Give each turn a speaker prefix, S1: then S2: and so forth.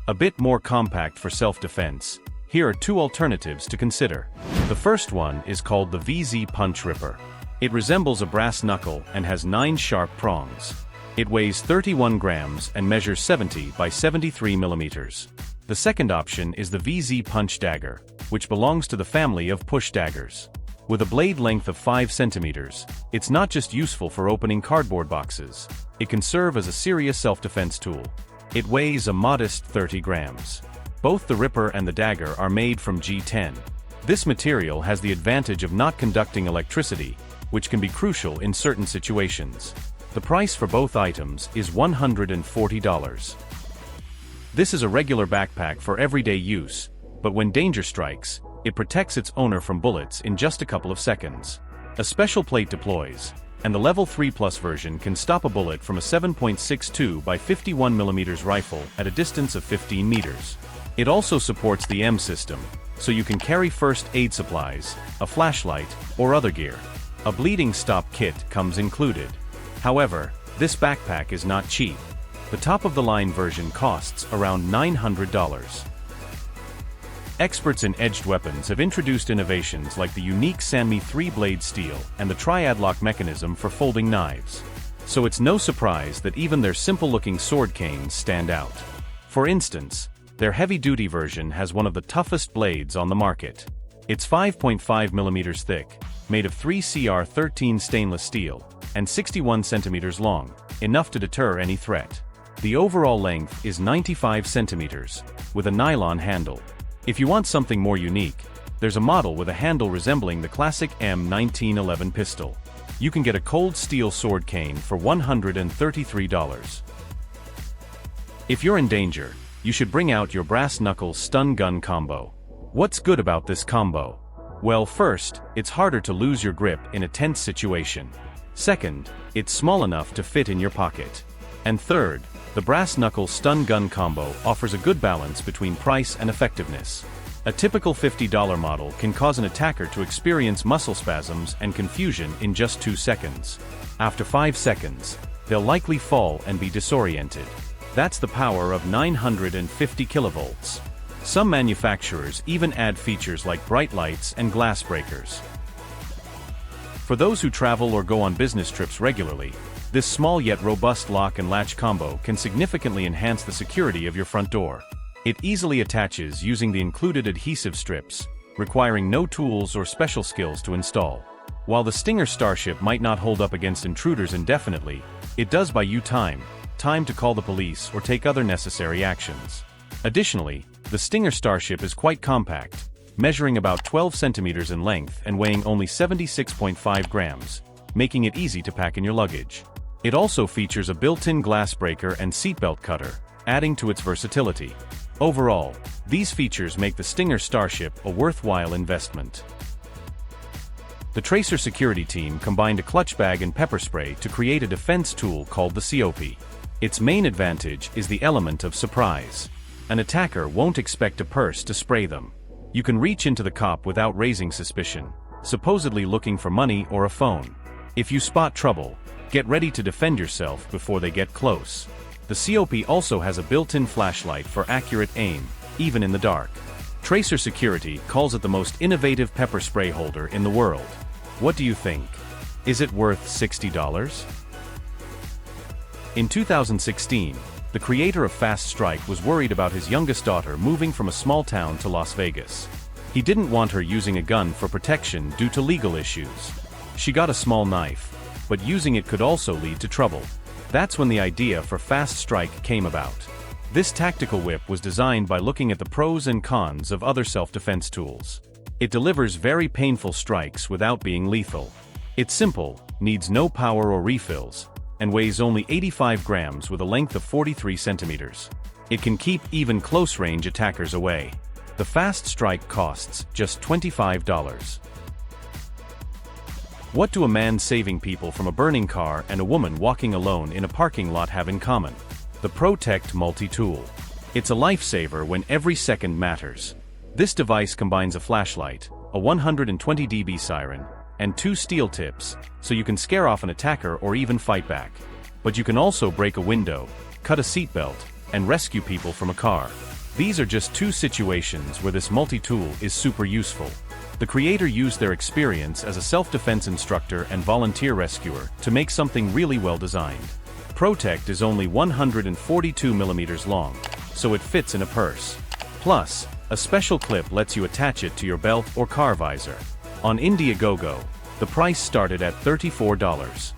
S1: A bit more compact for self-defense, here are two alternatives to consider. The first one is called the VZ Punch Ripper. It resembles a brass knuckle and has 9 sharp prongs. It weighs 31 grams and measures 70 by 73 millimeters. The second option is the VZ Punch Dagger, which belongs to the family of push daggers. With a blade length of 5 centimeters, it's not just useful for opening cardboard boxes, it can serve as a serious self-defense tool. It weighs a modest 30 grams. Both the Ripper and the Dagger are made from G10. This material has the advantage of not conducting electricity, which can be crucial in certain situations. The price for both items is $140. This is a regular backpack for everyday use, but when danger strikes, it protects its owner from bullets in just a couple of seconds. A special plate deploys, and the Level 3+ version can stop a bullet from a 7.62 by 51 mm rifle at a distance of 15 meters. It also supports the M system, so you can carry first aid supplies, a flashlight, or other gear. A bleeding stop kit comes included. However, this backpack is not cheap. The top-of-the-line version costs around $900. Experts in edged weapons have introduced innovations like the unique Sanmi 3-blade steel and the triad lock mechanism for folding knives. So it's no surprise that even their simple-looking sword canes stand out. For instance, their heavy-duty version has one of the toughest blades on the market. It's 5.5 mm thick, made of 3CR13 stainless steel, and 61 centimeters long, enough to deter any threat. The overall length is 95 centimeters, with a nylon handle. If you want something more unique, there's a model with a handle resembling the classic M1911 pistol. You can get a cold steel sword cane for $133. If you're in danger, you should bring out your brass knuckle stun gun combo. What's good about this combo? Well, first, it's harder to lose your grip in a tense situation. Second, it's small enough to fit in your pocket. And third, the brass knuckle stun gun combo offers a good balance between price and effectiveness. A typical $50 model can cause an attacker to experience muscle spasms and confusion in just 2 seconds. After 5 seconds, they'll likely fall and be disoriented. That's the power of 950 kilovolts. Some manufacturers even add features like bright lights and glass breakers. For those who travel or go on business trips regularly, this small yet robust lock and latch combo can significantly enhance the security of your front door. It easily attaches using the included adhesive strips, requiring no tools or special skills to install. While the Stinger Starship might not hold up against intruders indefinitely, it does buy you time to call the police or take other necessary actions. Additionally, the Stinger Starship is quite compact, measuring about 12 centimeters in length and weighing only 76.5 grams, making it easy to pack in your luggage. It also features a built-in glass breaker and seatbelt cutter, adding to its versatility. Overall, these features make the Stinger Starship a worthwhile investment. The Tracer security team combined a clutch bag and pepper spray to create a defense tool called the COP. Its main advantage is the element of surprise. An attacker won't expect a purse to spray them. You can reach into the COP without raising suspicion, supposedly looking for money or a phone. If you spot trouble, get ready to defend yourself before they get close. The COP also has a built-in flashlight for accurate aim, even in the dark. Tracer Security calls it the most innovative pepper spray holder in the world. What do you think? Is it worth $60? In 2016, the creator of Fast Strike was worried about his youngest daughter moving from a small town to Las Vegas. He didn't want her using a gun for protection due to legal issues. She got a small knife, but using it could also lead to trouble. That's when the idea for Fast Strike came about. This tactical whip was designed by looking at the pros and cons of other self-defense tools. It delivers very painful strikes without being lethal. It's simple, needs no power or refills, and weighs only 85 grams with a length of 43 centimeters. It can keep even close-range attackers away. The Fast Strike costs just $25. What do a man saving people from a burning car and a woman walking alone in a parking lot have in common? The PROTEKKT multi-tool. It's a lifesaver when every second matters. This device combines a flashlight, a 120 dB siren, and 2 steel tips, so you can scare off an attacker or even fight back. But you can also break a window, cut a seatbelt, and rescue people from a car. These are just two situations where this multi-tool is super useful. The creator used their experience as a self-defense instructor and volunteer rescuer to make something really well designed. PROTEKKT is only 142 millimeters long, so it fits in a purse. Plus, a special clip lets you attach it to your belt or car visor. On Indiegogo, the price started at $34.